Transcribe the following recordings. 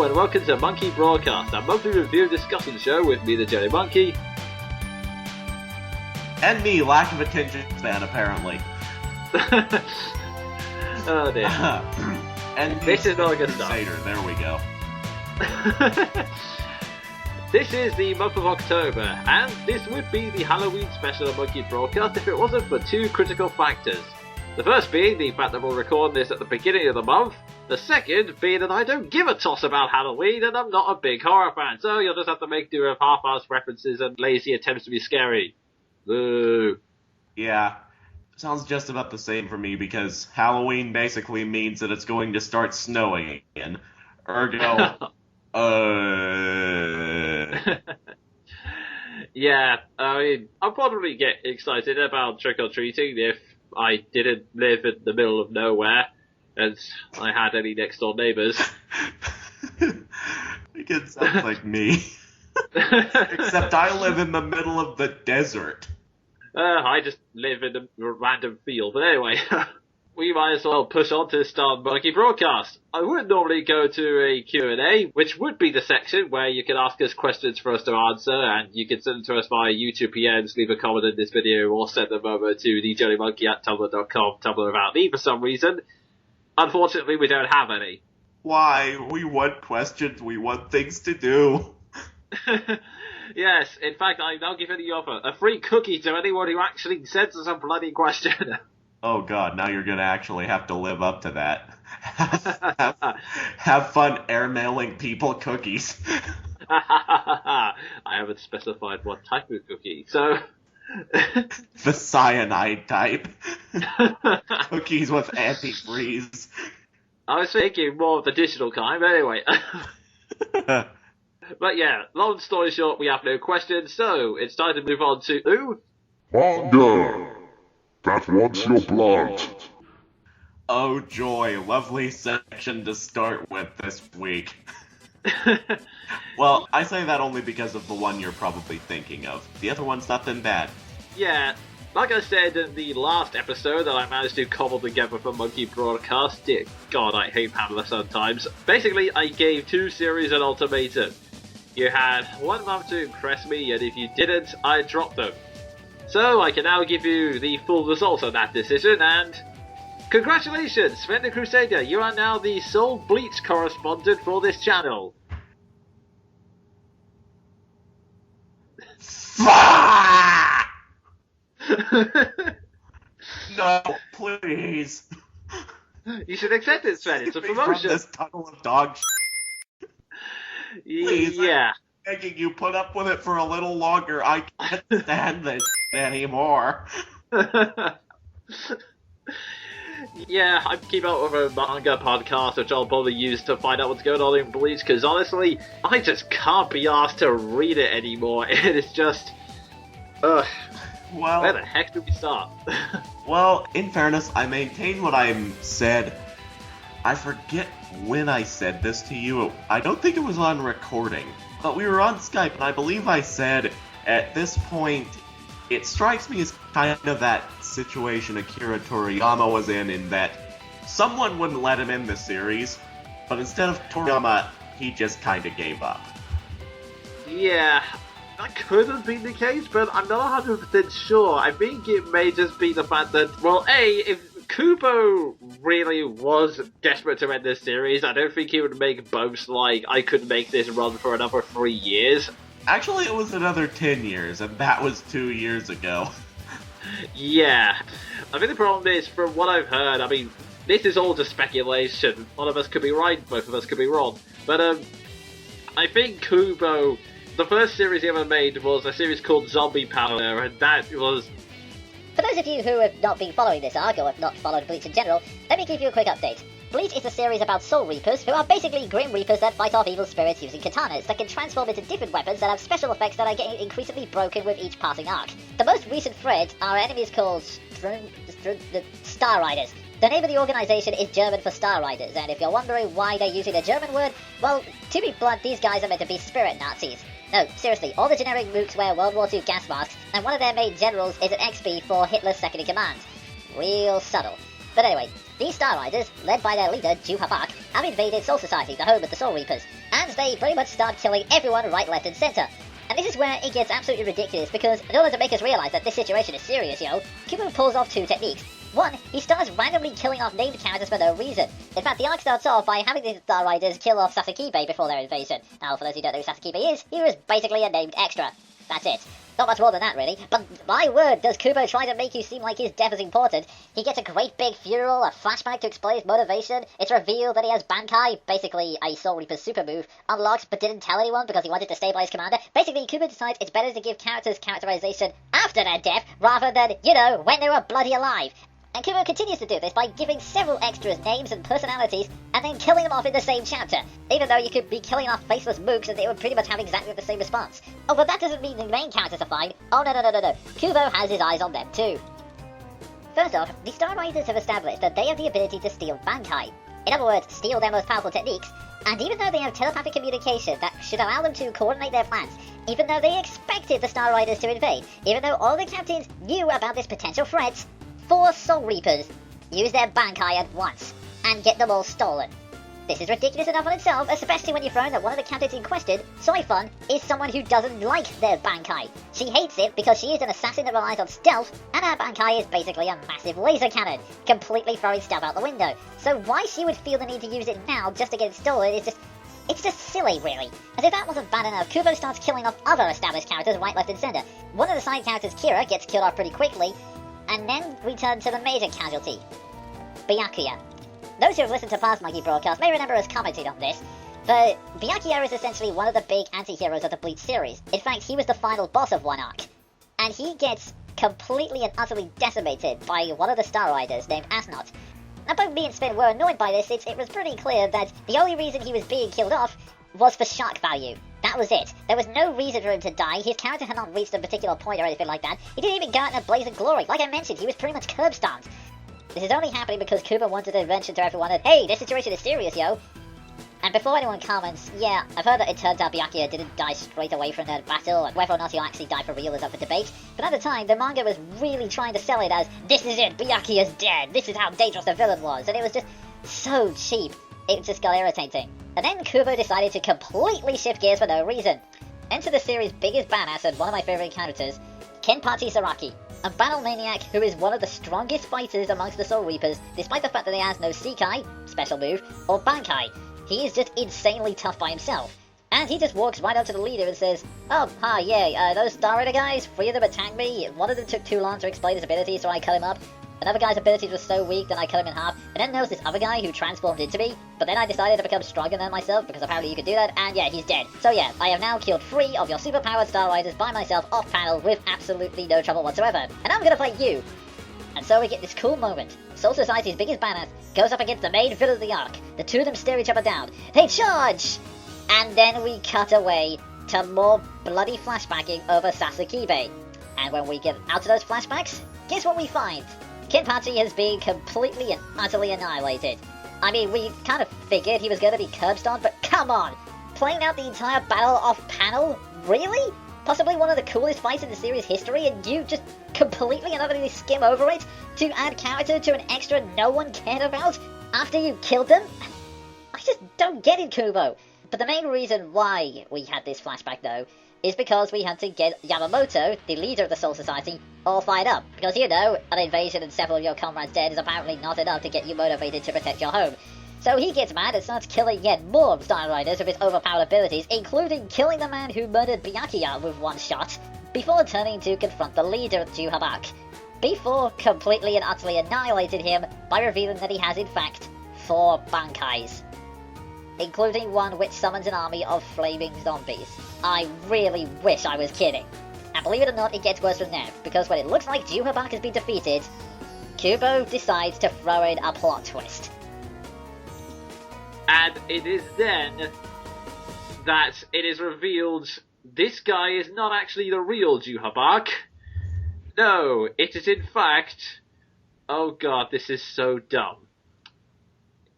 and welcome to Monkey Broadcast, a monthly review discussion show with me, the Jelly Monkey. And me, lack of attention span, apparently. Oh dear. And this is not a good Crusader, there we go. This is the month of October, and this would be the Halloween special of Monkey Broadcast if it wasn't for two critical factors. The first being the fact that we'll record this at the beginning of the month. The second being that I don't give a toss about Halloween and I'm not a big horror fan, so you'll just have to make do with half-assed references and lazy attempts to be scary. Boo. Yeah, sounds just about the same for me because Halloween basically means that it's going to start snowing again. Ergo, Yeah, I mean, I'd probably get excited about trick-or-treating if I didn't live in the middle of nowhere and I had any next-door neighbours. It sounds like me. Except I live in the middle of the desert. I just live in a random field. But anyway, we might as well push on to start Monkey Broadcast. I would normally go to a Q&A, which would be the section where you can ask us questions for us to answer, and you can send them to us via YouTube PMs, leave a comment in this video, or send them over to thejellymonkey@tumblr.com, Tumblr without me for some reason. Unfortunately, we don't have any. Why? We want questions, we want things to do. Yes, in fact, I'm now giving the offer a free cookie to anyone who actually sends us a bloody question. Oh god, now you're gonna actually have to live up to that. Have fun airmailing people cookies. I haven't specified what type of cookie, so... The cyanide type. Cookies with antifreeze. I was thinking more of the digital kind, but anyway. But yeah, long story short, we have no questions, so it's time to move on to... Ooh? Manga! That wants your blood. Oh joy, lovely section to start with this week. Well, I say that only because of the one you're probably thinking of. The other one's not been bad. Yeah, like I said in the last episode that I managed to cobble together for Monkey Broadcast, dear God, I hate Pamela sometimes. Basically, I gave two series an ultimatum. You had 1 month to impress me, and if you didn't, I dropped them. So I can now give you the full results of that decision, and congratulations, Sven the Crusader, you are now the sole Bleach correspondent for this channel. No, please. You should accept it, Sven, it's a promotion. From this tunnel of dog Please, yeah. I'm begging you, put up with it for a little longer. I can't stand this anymore. Yeah, I keep up with a manga podcast, which I'll probably use to find out what's going on in Bleach, because honestly, I just can't be asked to read it anymore. It is just... Ugh. Well, where the heck do we start? Well, in fairness, I maintain what I said. I forget when I said this to you. I don't think it was on recording, but we were on Skype, and I believe I said, at this point, it strikes me as kind of that situation Akira Toriyama was in that someone wouldn't let him in the series, but instead of Toriyama, he just kind of gave up. Yeah, that could have been the case, but I'm not 100% sure. I think it may just be the fact that, well, if Kubo really was desperate to end this series, I don't think he would make boasts like, I could make this run for another 3 years. Actually, it was another 10 years, and that was 2 years ago. Yeah. I think the problem is, from what I've heard, I mean, this is all just speculation. One of us could be right, both of us could be wrong. But, I think Kubo, the first series he ever made was a series called Zombie Power, and that was... For those of you who have not been following this arc, or have not followed Bleach in general, let me give you a quick update. Bleach is a series about Soul Reapers, who are basically Grim Reapers that fight off evil spirits using katanas that can transform into different weapons that have special effects that are getting increasingly broken with each passing arc. The most recent threat are enemies called the Star Riders. The name of the organization is German for Star Riders, and if you're wondering why they're using a German word, well, to be blunt, these guys are meant to be spirit Nazis. No, seriously, all the generic mooks wear World War II gas masks, and one of their main generals is an XP for Hitler's second-in-command. Real subtle. But anyway, these Star Riders, led by their leader, Ju Habak, have invaded Soul Society, the home of the Soul Reapers. and they pretty much start killing everyone right, left, and center. And this is where it gets absolutely ridiculous, because in order to make us realize that this situation is serious, Kubo pulls off two techniques. One, he starts randomly killing off named characters for no reason. In fact, the arc starts off by having the Star Riders kill off Sasakibe before their invasion. Now, for those who don't know who Sasakibe is, he was basically a named extra. That's it. Not much more than that, really. But my word, does Kubo try to make you seem like his death is important. He gets a great big funeral, a flashback to explain his motivation. It's revealed that he has Bankai, basically a Soul Reaper's super move, unlocked but didn't tell anyone because he wanted to stabilize commander. Basically, Kubo decides it's better to give characters characterization after their death rather than, when they were bloody alive. And Kubo continues to do this by giving several extras names and personalities and then killing them off in the same chapter, even though you could be killing off faceless mooks and they would pretty much have exactly the same response. Oh, but that doesn't mean the main characters are fine. Oh, no. Kubo has his eyes on them too. First off, the Star Riders have established that they have the ability to steal Bankai. In other words, steal their most powerful techniques, and even though they have telepathic communication that should allow them to coordinate their plans, even though they expected the Star Riders to invade, even though all the captains knew about this potential threat, 4 Soul Reapers use their Bankai at once and get them all stolen. This is ridiculous enough on itself, especially when you throw in that one of the captains in question, Soifun, is someone who doesn't like their Bankai. She hates it because she is an assassin that relies on stealth, and her Bankai is basically a massive laser cannon, completely throwing stuff out the window. So why she would feel the need to use it now just to get it stolen is it's just silly, really. As if that wasn't bad enough, Kubo starts killing off other established characters right, left, and center. One of the side characters, Kira, gets killed off pretty quickly, and then we turn to the major casualty, Byakuya. Those who have listened to past Monkey broadcasts may remember us commenting on this, but Byakuya is essentially one of the big anti-heroes of the Bleach series. In fact, he was the final boss of one arc, and he gets completely and utterly decimated by one of the Star Riders named Asnot. Now, both me and Sven were annoyed by this. It was pretty clear that the only reason he was being killed off was for shock value. That was it. There was no reason for him to die. His character had not reached a particular point or anything like that. He didn't even go out in a blaze of glory. Like I mentioned, he was pretty much curb-stomped. This is only happening because Kubo wanted to mention to everyone that, hey, this situation is serious, yo. And before anyone comments, yeah, I've heard that it turns out Byakuya didn't die straight away from that battle, and whether or not he'll actually die for real is up for debate. But at the time, the manga was really trying to sell it as, this is it, Byakuya's dead, this is how dangerous the villain was, and it was just so cheap. It just got irritating. And then Kubo decided to completely shift gears for no reason. Enter the series' biggest badass and one of my favorite characters, Kenpachi Saraki, a battle maniac who is one of the strongest fighters amongst the Soul Reapers, despite the fact that he has no Sekai, special move, or Bankai. He is just insanely tough by himself. And he just walks right up to the leader and says, oh, hi, yeah, those Star Rider guys, 3 of them attacked me, one of them took too long to explain his abilities, so I cut him up. Another guy's abilities were so weak that I cut him in half, and then there was this other guy who transformed into me, but then I decided to become stronger than myself, because apparently you could do that, and yeah, he's dead. So yeah, I have now killed 3 of your superpowered Star Riders by myself off-panel with absolutely no trouble whatsoever, and I'm gonna fight you. And so we get this cool moment. Soul Society's biggest badass goes up against the main villain of the arc. The two of them stare each other down. They charge! And then we cut away to more bloody flashbacking over Sasakibe. And when we get out of those flashbacks, guess what we find? Kenpachi has been completely and utterly annihilated. I mean, we kind of figured he was going to be curb-stomped, but come on! Playing out the entire battle off-panel? Really? Possibly one of the coolest fights in the series history, and you just completely and utterly skim over it to add character to an extra no one cared about after you killed them? I just don't get it, Kubo. But the main reason why we had this flashback, though, is because we had to get Yamamoto, the leader of the Soul Society, all fired up. Because, an invasion and several of your comrades dead is apparently not enough to get you motivated to protect your home. So he gets mad and starts killing yet more Star Riders with his overpowered abilities, including killing the man who murdered Byakuya with one shot, before turning to confront the leader of Juhabak, before completely and utterly annihilating him by revealing that he has in fact 4 Bankais, including one which summons an army of flaming zombies. I really wish I was kidding. And believe it or not, it gets worse from there, because when it looks like Juhabak has been defeated, Kubo decides to throw in a plot twist. And it is then that it is revealed this guy is not actually the real Juhabak. No, it is in fact... Oh god, this is so dumb.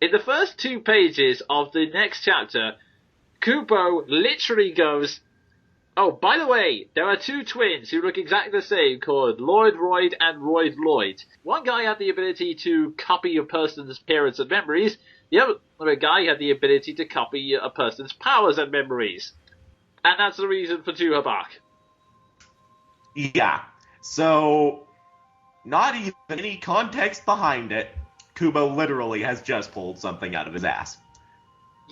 In the first 2 pages of the next chapter, Kubo literally goes, Oh, by the way, there are two twins who look exactly the same called Lloyd Royd and Royd Lloyd. One guy had the ability to copy a person's appearance and memories. The other guy had the ability to copy a person's powers and memories. And that's the reason for Juhabak. Yeah. So, not even any context behind it, Kubo literally has just pulled something out of his ass.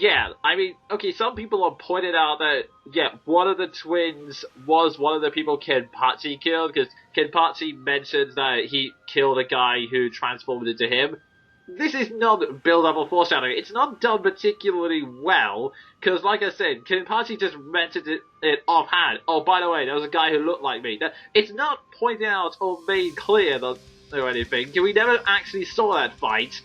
Yeah, I mean, okay, some people have pointed out that, yeah, one of the twins was one of the people Kenpachi killed, because Kenpachi mentions that he killed a guy who transformed into him. This is not build-up or foreshadowing. It's not done particularly well, because, like I said, Kenpachi just mentioned it offhand. Oh, by the way, there was a guy who looked like me. It's not pointed out or made clear or anything. We never actually saw that fight.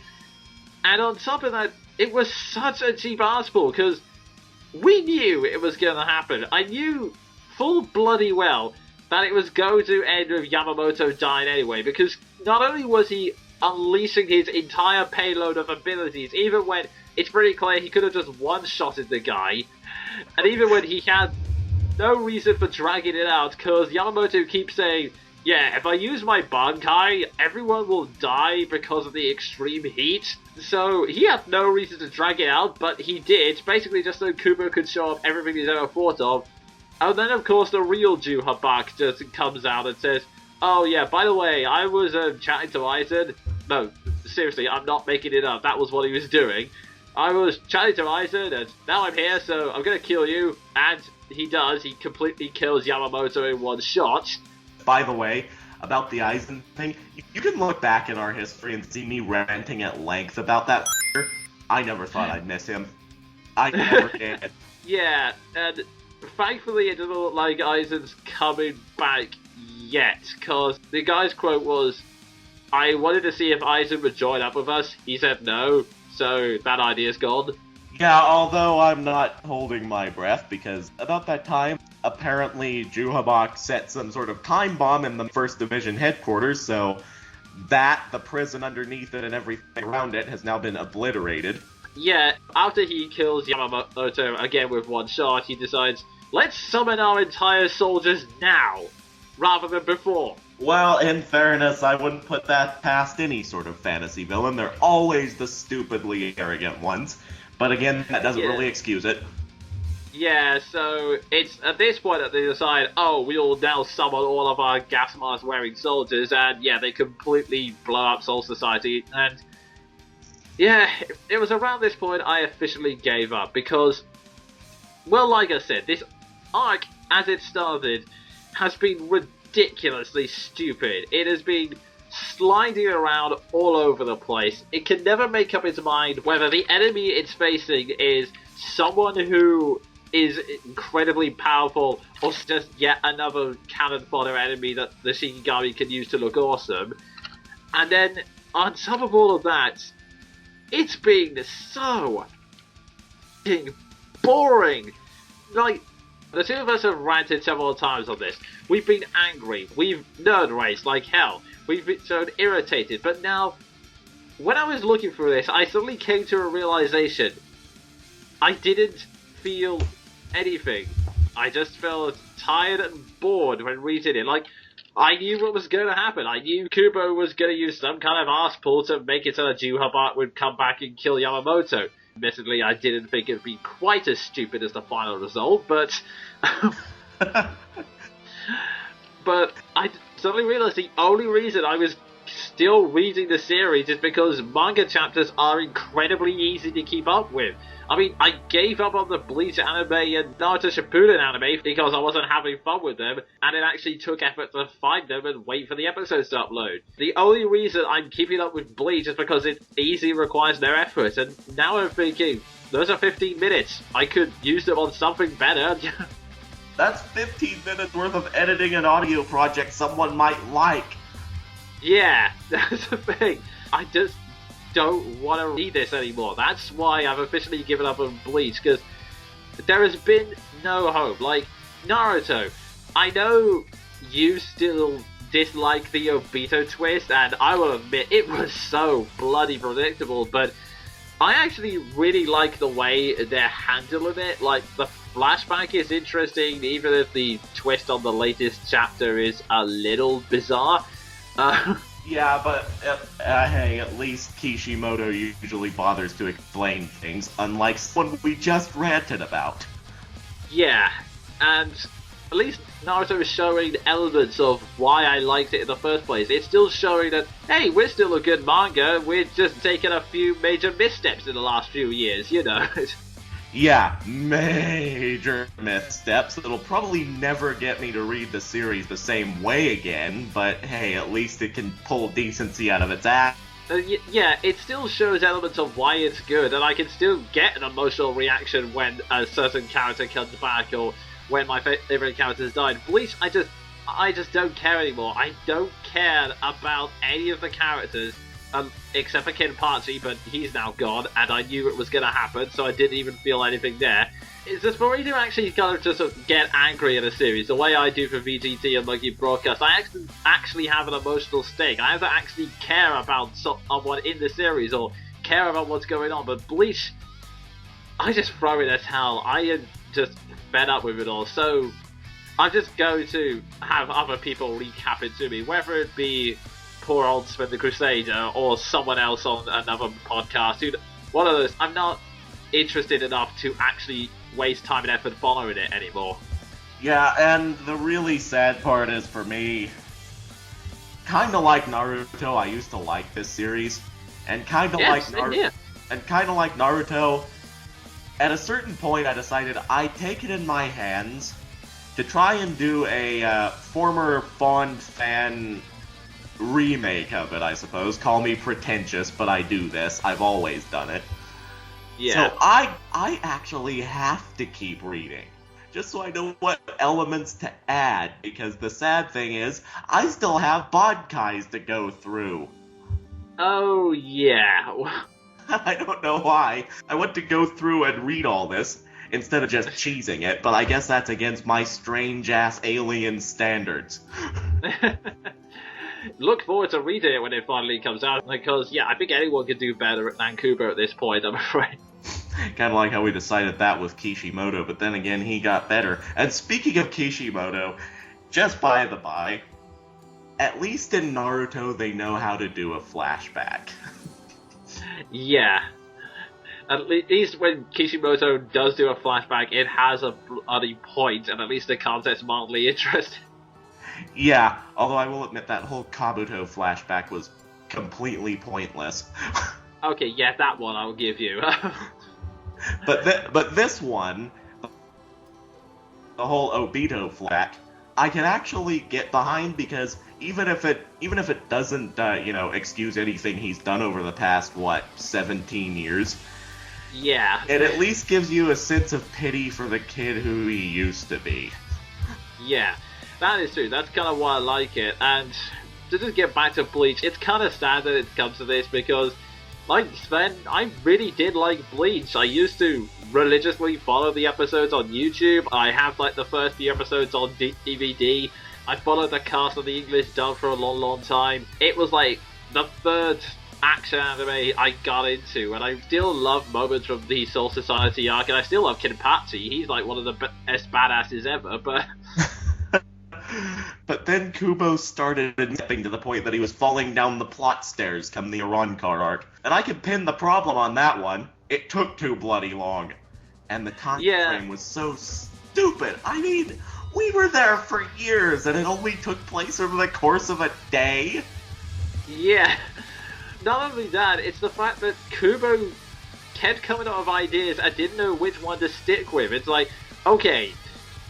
And on top of that, it was such a cheap ass pull, because we knew it was going to happen. I knew full bloody well that it was going to end with Yamamoto dying anyway, because not only was he unleashing his entire payload of abilities, even when it's pretty clear he could have just one-shotted the guy, and even when he had no reason for dragging it out, because Yamamoto keeps saying, yeah, if I use my Bankai, everyone will die because of the extreme heat. So he had no reason to drag it out, but he did, basically just so Kubo could show off everything he's ever thought of. And then, of course, the real Juhabak just comes out and says, oh yeah, by the way, I was chatting to Aizen. No, seriously, I'm not making it up. That was what he was doing. I was chatting to Aizen, and now I'm here, so I'm gonna kill you. And he does. He completely kills Yamamoto in one shot. By the way, about the Aizen thing, you can look back in our history and see me ranting at length about that. I never thought I'd miss him. I never did. Yeah, and thankfully it doesn't look like Aizen's coming back yet, because the guy's quote was, I wanted to see if Aizen would join up with us. He said no, so that idea's gone. Yeah, although I'm not holding my breath, because about that time, apparently Juhabak set some sort of time bomb in the 1st Division headquarters, so that, the prison underneath it, and everything around it has now been obliterated. Yeah, after he kills Yamamoto again with one shot, he decides, let's summon our entire soldiers now, rather than before. Well, in fairness, I wouldn't put that past any sort of fantasy villain. They're always the stupidly arrogant ones. But again, that doesn't really excuse it. Yeah, so it's at this point that they decide, oh, we'll now summon all of our gas mask wearing soldiers, and yeah, they completely blow up Soul Society, and yeah, it was around this point I officially gave up, because, well, like I said, this arc, as it started, has been ridiculously stupid. It has been sliding around all over the place. It can never make up its mind whether the enemy it's facing is someone who is incredibly powerful or just yet another cannon fodder enemy that the Shinigami can use to look awesome. And then, on top of all of that, it's been so boring. Like, the two of us have ranted several times on this. We've been angry. We've nerd raced like hell. We've been so irritated. But now, when I was looking through this, I suddenly came to a realization. I didn't feel anything. I just felt tired and bored when reading it. Like, I knew what was going to happen. I knew Kubo was going to use some kind of arse pull to make it so that Juhabak would come back and kill Yamamoto. Admittedly, I didn't think it would be quite as stupid as the final result, but... but I suddenly realized the only reason I was still reading the series is because manga chapters are incredibly easy to keep up with. I mean, I gave up on the Bleach anime and Naruto Shippuden anime because I wasn't having fun with them, and it actually took effort to find them and wait for the episodes to upload. The only reason I'm keeping up with Bleach is because it easily requires no effort, and now I'm thinking, those are 15 minutes. I could use them on something better. That's 15 minutes worth of editing an audio project someone might like. Yeah, that's the thing. I just don't want to read this anymore. That's why I've officially given up on Bleach, because there has been no hope. Like, Naruto, I know you still dislike the Obito twist, and I will admit, it was so bloody predictable, but I actually really like the way they're handling it. Like, the flashback is interesting, even if the twist on the latest chapter is a little bizarre. Yeah, but hey, at least Kishimoto usually bothers to explain things, unlike someone we just ranted about. Yeah, and at least Naruto is showing elements of why I liked it in the first place. It's still showing that, hey, we're still a good manga, we're just taking a few major missteps in the last few years, you know. Yeah, major missteps that'll probably never get me to read the series the same way again, but hey, at least it can pull decency out of its ass. Yeah, it still shows elements of why it's good, and I can still get an emotional reaction when a certain character comes back, or when my favorite characters died. Bleach, I just don't care anymore. I don't care about any of the characters, except for Kenpachi, but he's now gone, and I knew it was going to happen, so I didn't even feel anything there. It's just for me to actually kind of just get angry at a series, the way I do for VGT and Monkey Broadcast. I actually have an emotional stake. I have to actually care about someone in the series, or care about what's going on, but Bleach, I just throw in a towel. I am just fed up with it all, so I'm just going to have other people recap it to me, whether it be poor old Sven the Crusader or someone else on another podcast. One of those. I'm not interested enough to actually waste time and effort following it anymore. Yeah, and the really sad part is, for me, kinda like Naruto, I used to like this series, and kinda like Naruto, at a certain point I decided I'd take it in my hands to try and do a former Fond fan remake of it, I suppose. Call me pretentious, but I do this. I've always done it. Yeah. So I actually have to keep reading, just so I know what elements to add, because the sad thing is, I still have Bodkais to go through. Oh, yeah. I don't know why. I want to go through and read all this, instead of just cheesing it, but I guess that's against my strange-ass alien standards. Look forward to reading it when it finally comes out, because, yeah, I think anyone could do better than Kubo at this point, I'm afraid. Kind of like how we decided that with Kishimoto, but then again, he got better. And speaking of Kishimoto, just by the by, at least in Naruto, they know how to do a flashback. Yeah. At least when Kishimoto does do a flashback, it has a bloody point, and at least the content's mildly interesting. Yeah, although I will admit that whole Kabuto flashback was completely pointless. Okay, yeah, that one I'll give you. But this one, the whole Obito flashback, I can actually get behind, because even if it doesn't excuse anything he's done over the past 17 years. Yeah. It at least gives you a sense of pity for the kid who he used to be. Yeah. That is true. That's kind of why I like it. And to just get back to Bleach, it's kind of sad that it comes to this, because, like Sven, I really did like Bleach. I used to religiously follow the episodes on YouTube. I have, like, the first few episodes on DVD. I followed the cast of the English dub for a long, long time. It was, like, the third action anime I got into, and I still love moments from the Soul Society arc, and I still love Kenpachi. He's, like, one of the best badasses ever, but... But then Kubo started nipping to the point that he was falling down the plot stairs come the Arankar arc. And I can pin the problem on that one. It took too bloody long. And the time frame was so stupid. I mean, we were there for years and it only took place over the course of a day. Yeah. Not only that, it's the fact that Kubo kept coming up with ideas and didn't know which one to stick with. It's like, okay,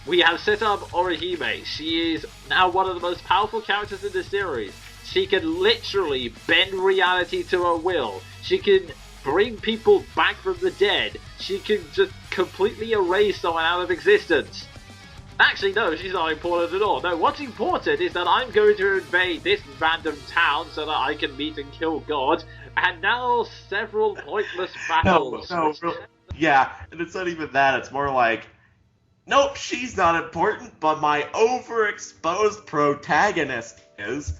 we have set up Orihime. She is now one of the most powerful characters in the series. She can literally bend reality to her will. She can bring people back from the dead. She can just completely erase someone out of existence. Actually, no, she's not important at all. No, what's important is that I'm going to invade this random town so that I can meet and kill God, and now several pointless battles. Yeah, and it's not even that. It's more like, nope, she's not important, but my overexposed protagonist is.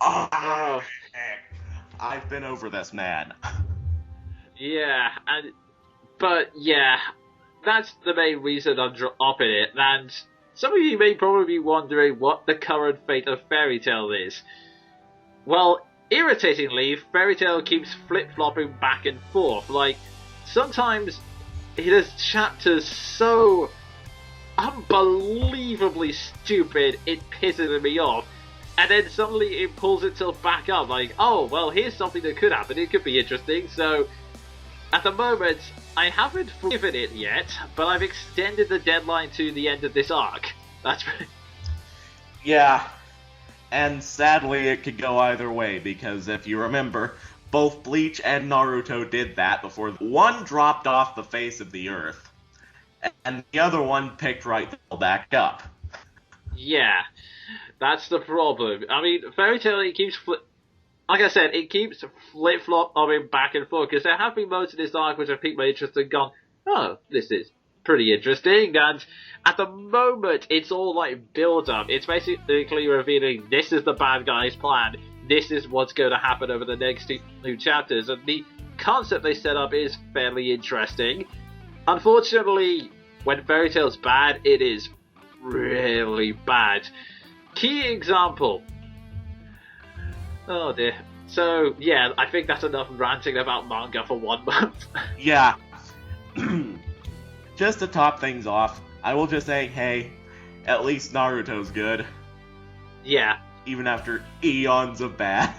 Oh, heck. I've been over this, man. Yeah, but yeah, that's the main reason I'm dropping it, and some of you may probably be wondering what the current fate of Fairy Tail is. Well, irritatingly, Fairy Tail keeps flip-flopping back and forth. Like, sometimes it has chapters so unbelievably stupid, it pisses me off. And then suddenly it pulls itself back up, like, oh, well, here's something that could happen, it could be interesting, so... At the moment, I haven't forgiven it yet, but I've extended the deadline to the end of this arc. That's Yeah, and sadly it could go either way, because if you remember, both Bleach and Naruto did that before one dropped off the face of the earth, and the other one picked right back up. Yeah, that's the problem. I mean, Fairy Tail, it keeps like I said, it keeps flip-flopping back and forth, because there have been moments in this arc which have piqued my interest and gone, oh, this is pretty interesting, and at the moment, it's all like build-up. It's basically revealing this is the bad guy's plan, this is what's going to happen over the next two chapters, and the concept they set up is fairly interesting. Unfortunately, when Fairy Tail's bad, it is really bad. Key example. Oh dear. So, yeah, I think that's enough ranting about manga for 1 month. Yeah. Just to top things off, I will just say, hey, at least Naruto's good. Yeah. Even after eons of bad.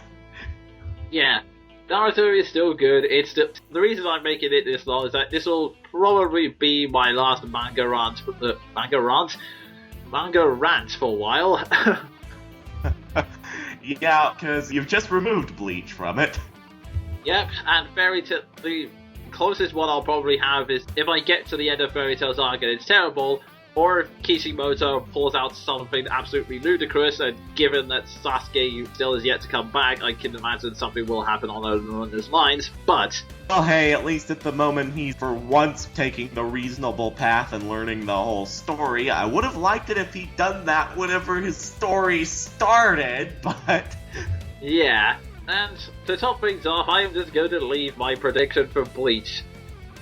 Yeah. Naruto is still good. It's still... The reason I'm making it this long is that this will probably be my last manga rant for a while. Yeah, because you've just removed Bleach from it. Yep, and Fairy Tail, the closest one I'll probably have is if I get to the end of Fairy Tail's arc and it's terrible, or if Kishimoto pulls out something absolutely ludicrous, and given that Sasuke still is yet to come back, I can imagine something will happen along those lines, but... Well, hey, at least at the moment he's for once taking the reasonable path and learning the whole story. I would have liked it if he'd done that whenever his story started, but... Yeah, and to top things off, I am just going to leave my prediction for Bleach.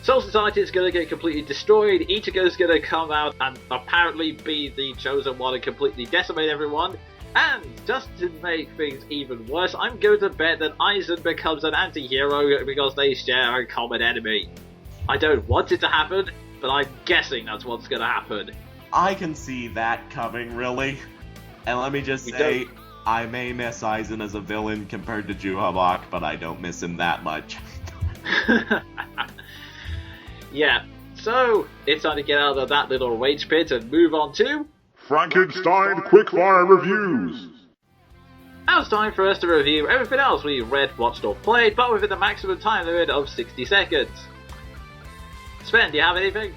Soul Society is going to get completely destroyed, Ichigo's going to come out and apparently be the chosen one and completely decimate everyone, and just to make things even worse, I'm going to bet that Aizen becomes an anti-hero because they share a common enemy. I don't want it to happen, but I'm guessing that's what's going to happen. I can see that coming, really. And let me just say, I may miss Aizen as a villain compared to Juhabak, but I don't miss him that much. Yeah, so it's time to get out of that little rage pit and move on to... Frankenstein Quickfire Reviews! Now it's time for us to review everything else we read, watched or played, but within the maximum time limit of 60 seconds. Sven, do you have anything?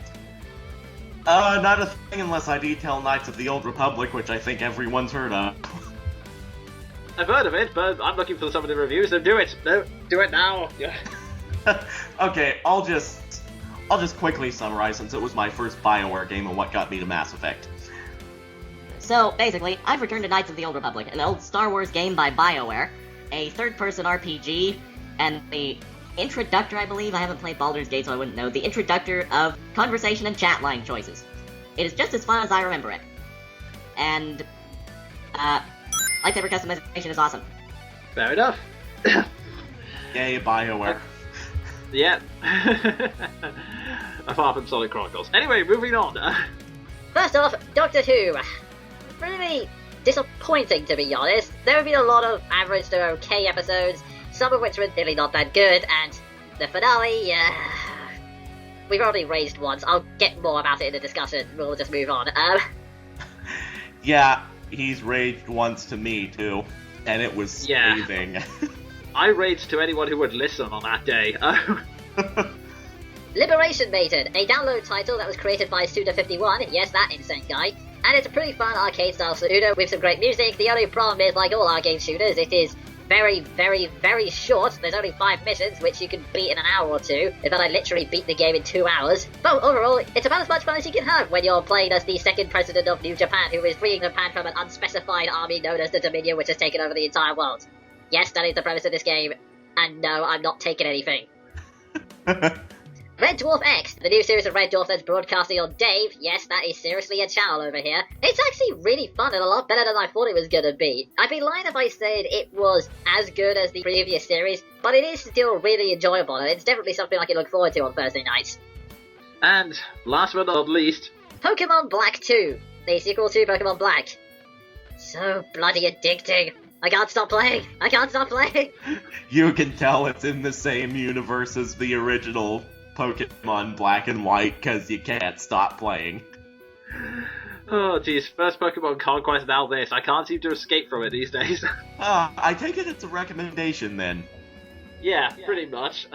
Not a thing unless I detail Knights of the Old Republic, which I think everyone's heard of. I've heard of it, but I'm looking for some of the reviews, so do it! No, do it now! Okay, I'll just quickly summarize since it was my first BioWare game and what got me to Mass Effect. So, basically, I've returned to Knights of the Old Republic, an old Star Wars game by BioWare, a third-person RPG, and the introductor, I believe, I haven't played Baldur's Gate so I wouldn't know, the introductor of conversation and chat line choices. It is just as fun as I remember it. And, lightsaber customization is awesome. Fair enough. Yay, BioWare. Yeah. Apart from Sonic Chronicles. Anyway, moving on. First off, Doctor Who. Really disappointing, to be honest. There have been a lot of average to okay episodes, some of which were really not that good, and the finale, we've already raised once. I'll get more about it in the discussion. We'll just move on. Yeah, he's raged once to me, too. And it was scathing. Yeah. I raged to anyone who would listen on that day. Liberation Maiden, a download title that was created by Suda51, yes, that insane guy, and it's a pretty fun arcade-style shooter with some great music. The only problem is, like all arcade shooters, it is very, very, very short. There's only 5 missions, which you can beat in an hour or two. In fact, I literally beat the game in 2 hours. But overall, it's about as much fun as you can have when you're playing as the second president of New Japan, who is freeing Japan from an unspecified army known as the Dominion, which has taken over the entire world. Yes, that is the premise of this game, and no, I'm not taking anything. Red Dwarf X, the new series of Red Dwarf that's broadcasting on Dave. Yes, that is seriously a channel over here. It's actually really fun and a lot better than I thought it was gonna be. I'd be lying if I said it was as good as the previous series, but it is still really enjoyable, and it's definitely something I can look forward to on Thursday nights. And last but not least, Pokemon Black 2, the sequel to Pokemon Black. So bloody addicting. I can't stop playing. I can't stop playing. You can tell it's in the same universe as the original Pokemon Black and White because you can't stop playing. oh geez, first Pokemon Conquest, now this. I can't seem to escape from it these days. I take it it's a recommendation then. yeah, pretty much.